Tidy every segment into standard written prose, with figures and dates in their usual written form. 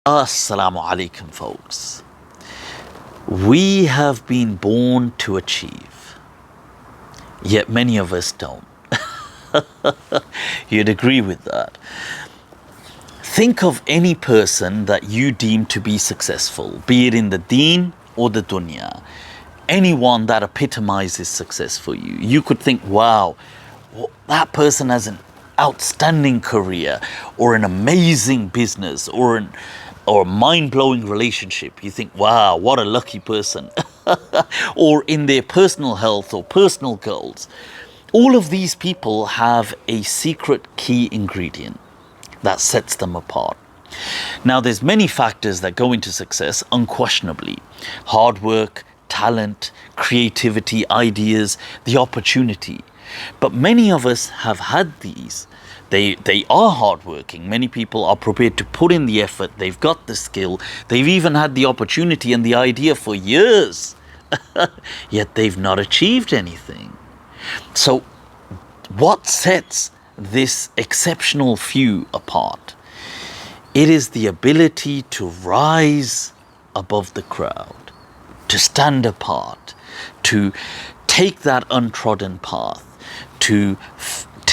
Assalamu alaikum, folks. We have been born to achieve, yet many of us don't. You'd agree with that. Think of any person that you deem to be successful, be it in the deen or the dunya. Anyone that epitomizes success for you. You could think, wow, that person has an outstanding career or an amazing business or a mind-blowing relationship. You think, wow, what a lucky person. Or in their personal health or personal goals. All of these people have a secret key ingredient that sets them apart. Now, there's many factors that go into success, unquestionably. Hard work, talent, creativity, ideas, the opportunity. But many of us have had these. They are hardworking. Many people are prepared to put in the effort. They've got the skill. They've even had the opportunity and the idea for years. Yet they've not achieved anything. So what sets this exceptional few apart? It is the ability to rise above the crowd, to stand apart, to take that untrodden path, to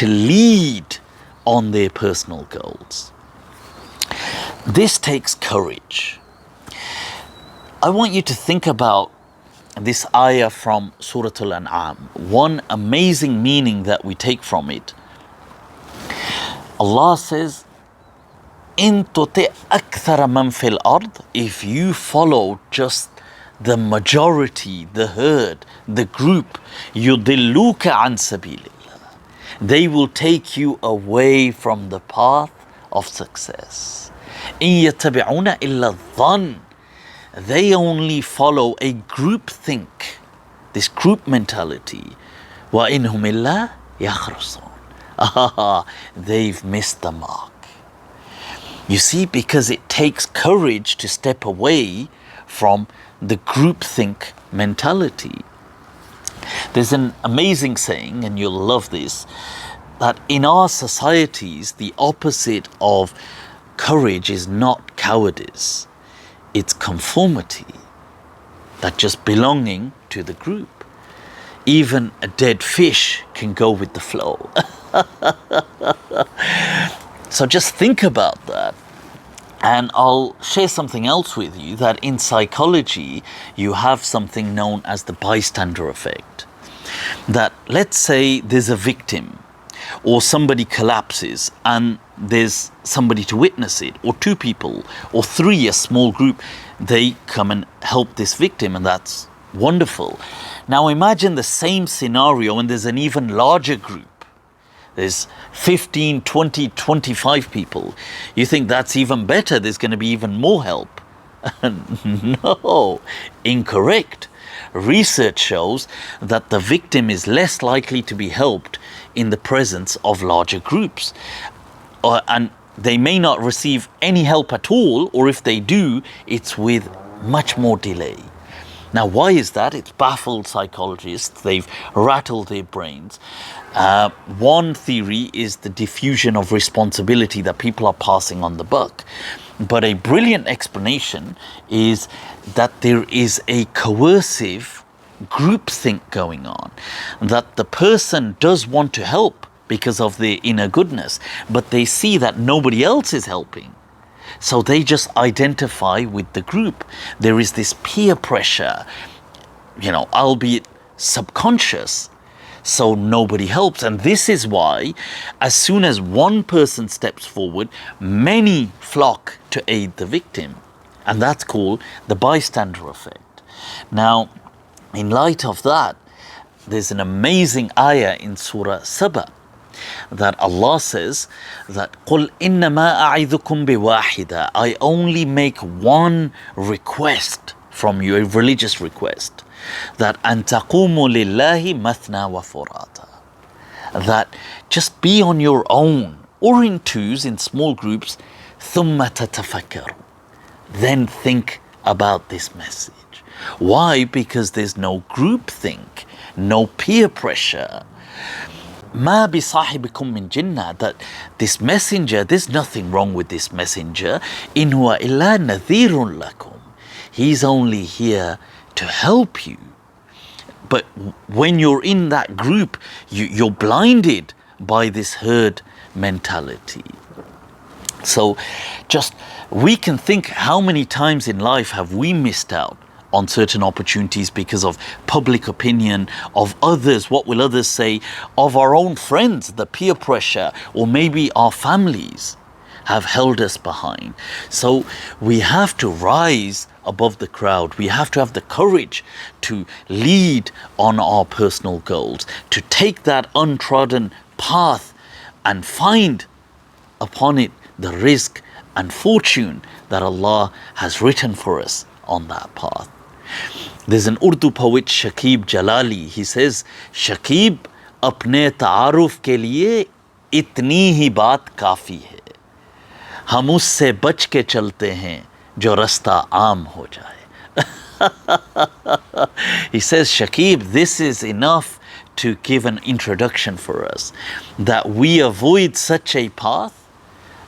lead on their personal goals. This takes courage. I want you to think about this ayah from Surah Al-An'am. One amazing meaning that we take from it. Allah says, "In tuti' akthara man fil ard," if you follow just the majority, the herd, the group, yudilluka an sabilillah, they will take you away from the path of success. In yattabi'una illa dhann, they only follow a group think, this group mentality. Wa inhum illa yakhrusun. They've missed the mark. You see, because it takes courage to step away from the groupthink mentality. There's an amazing saying, and you'll love this, that in our societies, the opposite of courage is not cowardice. It's conformity, that just belonging to the group. Even a dead fish can go with the flow. So just think about that. And I'll share something else with you, that in psychology, you have something known as the bystander effect. That let's say there's a victim or somebody collapses and there's somebody to witness it, or two people or three, a small group, they come and help this victim, and that's wonderful. Now imagine the same scenario and there's an even larger group. There's 15, 20, 25 people. You think that's even better, there's going to be even more help. No, incorrect. Research shows that the victim is less likely to be helped in the presence of larger groups. And they may not receive any help at all, or if they do, it's with much more delay. Now, why is that? It's baffled psychologists. They've rattled their brains. One theory is the diffusion of responsibility, that people are passing on the buck. But a brilliant explanation is that there is a coercive groupthink going on, that the person does want to help because of their inner goodness, but they see that nobody else is helping. So they just identify with the group. There is this peer pressure, albeit subconscious, so nobody helps. And this is why, as soon as one person steps forward, many flock to aid the victim. And that's called the bystander effect. Now, in light of that, there's an amazing ayah in Surah Saba, that Allah says that قُلْ إِنَّمَا أَعِذُكُمْ بِوَاحِدَةٍ, I only make one request from you, a religious request, that أَن تَقُومُوا لِلَّهِ مَثْنَى وَفُرَادًا, that just be on your own or in twos, in small groups, ثُمَّ تَتَفَكَّرُوا, then think about this message. Why? Because there's no groupthink, no peer pressure. ما بصاحبكم من جنة, that this messenger, there's nothing wrong with this messenger. إن هو إلا نذير لكم. He's only here to help you. But when you're in that group, you're blinded by this herd mentality. So just, we can think how many times in life have we missed out on certain opportunities because of public opinion, of others, what will others say, of our own friends, the peer pressure, or maybe our families have held us behind. So we have to rise above the crowd. We have to have the courage to lead on our personal goals, to take that untrodden path and find upon it the rizq and fortune that Allah has written for us on that path. There's an Urdu poet, Shakib Jalali. He says, Shakib, apne taaruf ke liye itni hi baat kafi hai. हम उससे बच के चलते हैं जो रास्ता आम हो जाए. He says, Shakib, this is enough to give an introduction for us, that we avoid such a path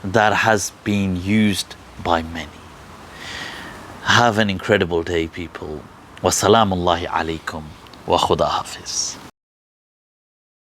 that has been used by many. Have an incredible day, people. Wassalamullahi alaikum wa khuda hafiz.